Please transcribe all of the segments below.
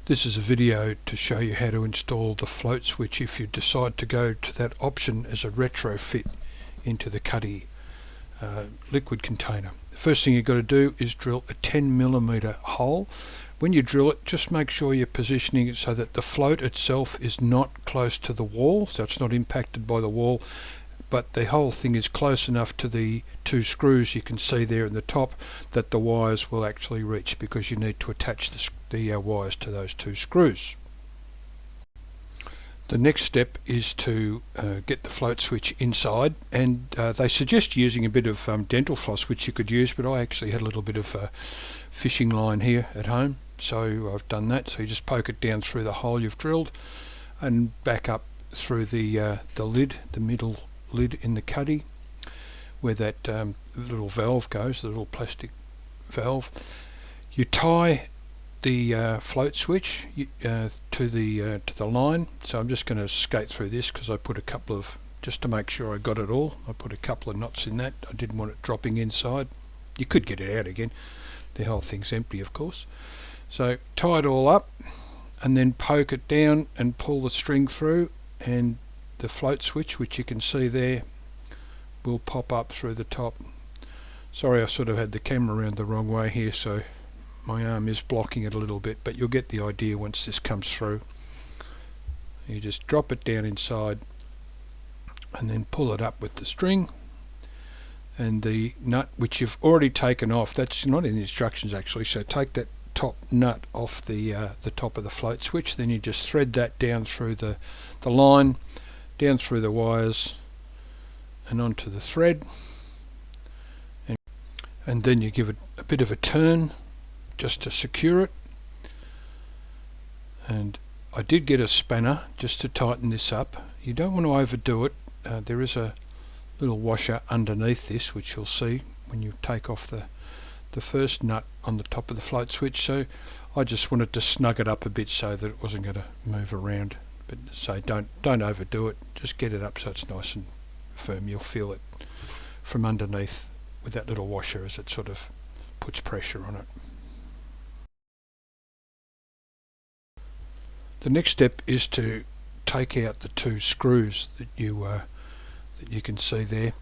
This is a video to show you how to install the float switch if you decide to go to that option as a retrofit into the Cuddy liquid container. The first thing you've got to do is drill a 10mm hole. When you drill it, just make sure you're positioning it so that the float itself is not close to the wall, so it's not impacted by the wall, but the whole thing is close enough to the two screws you can see there in the top that the wires will actually reach, because you need to attach the wires to those two screws. The next step is to get the float switch inside, and they suggest using a bit of dental floss, which you could use, but I actually had a little bit of fishing line here at home, so I've done that. So you just poke it down through the hole you've drilled and back up through the lid, the middle lid in the Cuddy, where that little valve goes, the little plastic valve. You tie the float switch to the line. So I'm just going to skate through this because I put a couple of, just to make sure I got it all, I put a couple of knots in that. I didn't want it dropping inside. You could get it out again, the whole thing's empty of course. So tie it all up and then poke it down and pull the string through, and the float switch, which you can see there, will pop up through the top. Sorry, I sort of had the camera around the wrong way here, so my arm is blocking it a little bit, but you'll get the idea once this comes through. You just drop it down inside and then pull it up with the string, and the nut which you've already taken off, that's not in the instructions actually, so take that top nut off the top of the float switch, then you just thread that down through the line, down through the wires and onto the thread, and then you give it a bit of a turn just to secure it. And I did get a spanner just to tighten this up. You don't want to overdo it. There is a little washer underneath this, which you'll see when you take off the first nut on the top of the float switch, so I just wanted to snug it up a bit so that it wasn't going to move around. But so don't overdo it, just get it up so it's nice and firm. You'll feel it from underneath with that little washer as it sort of puts pressure on it. The next step is to take out the two screws that you can see there,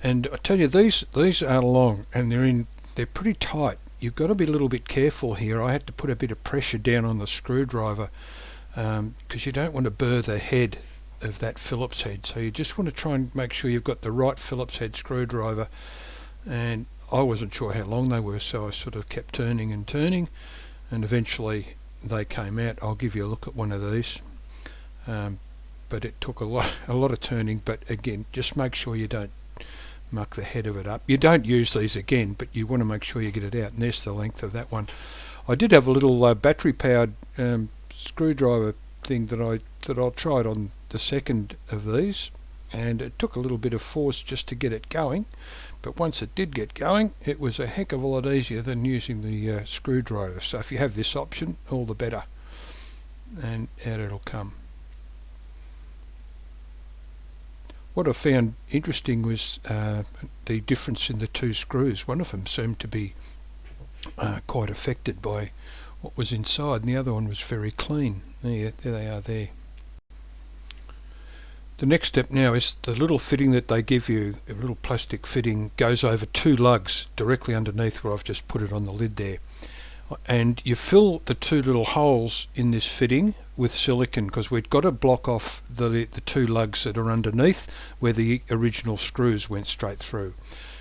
and I tell you, these are long and they're pretty tight. You've got to be a little bit careful here. I had to put a bit of pressure down on the screwdriver because you don't want to burr the head of that Phillips head, so you just want to try and make sure you've got the right Phillips head screwdriver. And I wasn't sure how long they were, so I sort of kept turning and turning, and eventually they came out. I'll give you a look at one of these, but it took a lot of turning. But again, just make sure you don't muck the head of it up. You don't use these again, but you want to make sure you get it out, and there's the length of that one. I did have a little battery powered screwdriver thing that I tried on the second of these, and it took a little bit of force just to get it going, but once it did get going, it was a heck of a lot easier than using the screwdriver. So if you have this option, all the better, and out it'll come. What I found interesting was the difference in the two screws. One of them seemed to be quite affected by what was inside, and the other one was very clean. There they are there. The next step now is the little fitting that they give you, a little plastic fitting, goes over two lugs directly underneath where I've just put it on the lid there. And you fill the two little holes in this fitting with silicone, because we've got to block off the two lugs that are underneath where the original screws went straight through.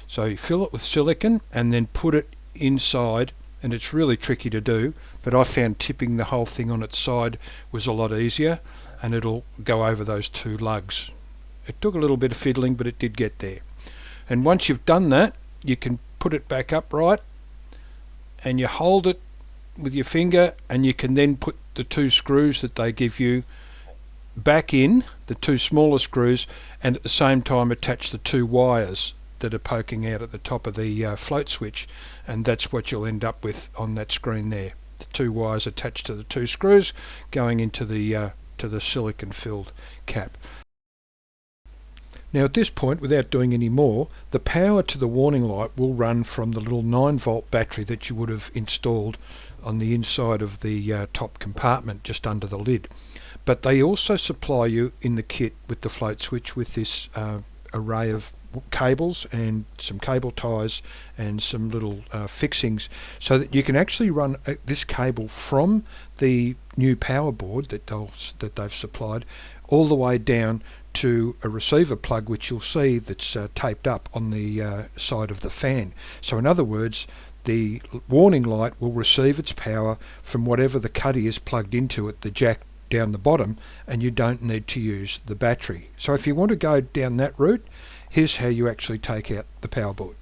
So you fill it with silicone and then put it inside, and it's really tricky to do, but I found tipping the whole thing on its side was a lot easier, and it'll go over those two lugs. It took a little bit of fiddling, but it did get there. And once you've done that, you can put it back upright, and you hold it with your finger, and you can then put the two screws that they give you back in, the two smaller screws, and at the same time attach the two wires that are poking out at the top of the float switch, and that's what you'll end up with on that screen there. The two wires attached to the two screws going into the silicone filled cap. Now at this point, without doing any more, the power to the warning light will run from the little 9-volt battery that you would have installed on the inside of the top compartment just under the lid. But they also supply you in the kit with the float switch with this array of cables and some cable ties and some little fixings, so that you can actually run this cable from the new power board that they've supplied all the way down to a receiver plug, which you'll see that's taped up on the side of the fan. So in other words, the warning light will receive its power from whatever the cuddy is plugged into it, the jack down the bottom, and you don't need to use the battery. So if you want to go down that route, here's how you actually take out the power board.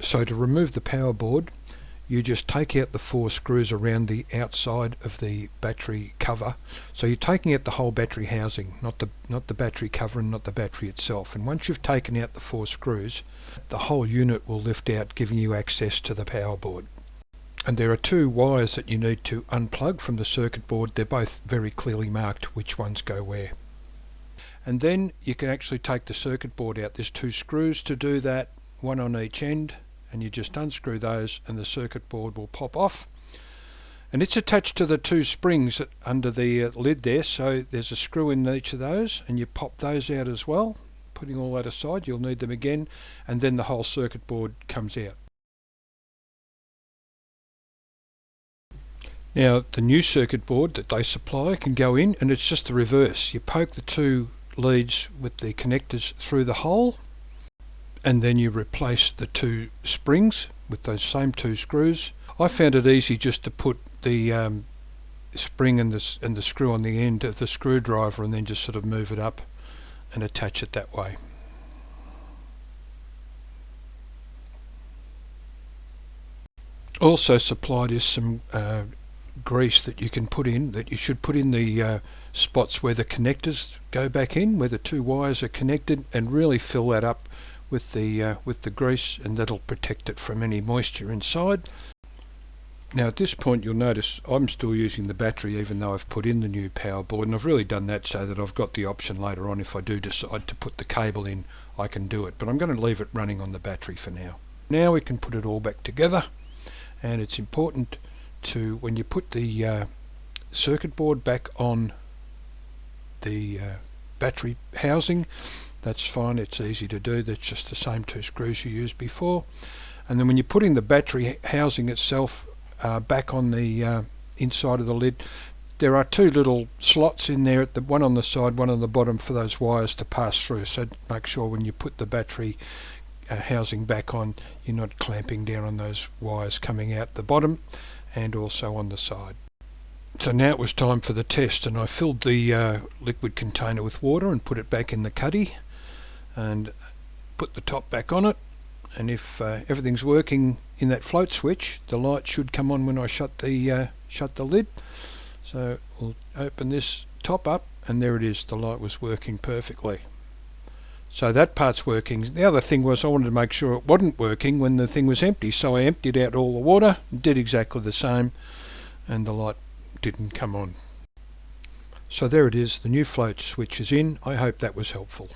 So to remove the power board, you just take out the 4 screws around the outside of the battery cover. So you're taking out the whole battery housing, not the battery cover and not the battery itself. And once you've taken out the 4 screws, the whole unit will lift out, giving you access to the power board. And there are 2 wires that you need to unplug from the circuit board. They're both very clearly marked which ones go where. And then you can actually take the circuit board out. There's 2 screws to do that, 1 on each end, and you just unscrew those and the circuit board will pop off. And it's attached to the 2 springs under the lid there, so there's a screw in each of those, and you pop those out as well. Putting all that aside, you'll need them again, and then the whole circuit board comes out. Now the new circuit board that they supply can go in, and it's just the reverse. You poke the 2 leads with the connectors through the hole, and then you replace the 2 springs with those same 2 screws. I found it easy just to put the spring and the screw on the end of the screwdriver and then just sort of move it up and attach it that way. Also supplied is some grease that you can put in, that you should put in the spots where the connectors go back in, where the 2 wires are connected, and really fill that up with the grease, and that'll protect it from any moisture inside. Now at this point you'll notice I'm still using the battery even though I've put in the new power board, and I've really done that so that I've got the option later on, if I do decide to put the cable in, I can do it, but I'm going to leave it running on the battery for now. Now we can put it all back together, and it's important to, when you put the circuit board back on the battery housing, that's fine, it's easy to do, that's just the same 2 screws you used before. And then when you're putting the battery housing itself back on the inside of the lid, there are 2 little slots in there, one on the side, one on the bottom, for those wires to pass through. So make sure when you put the battery housing back on, you're not clamping down on those wires coming out the bottom and also on the side. So now it was time for the test, and I filled the liquid container with water and put it back in the cuddy and put the top back on it, and if everything's working in that float switch, the light should come on when I shut the lid. So we'll open this top up, and there it is, the light was working perfectly. So that part's working. The other thing was I wanted to make sure it wasn't working when the thing was empty, so I emptied out all the water, did exactly the same, and the light didn't come on. So there it is, the new float switch is in. I hope that was helpful.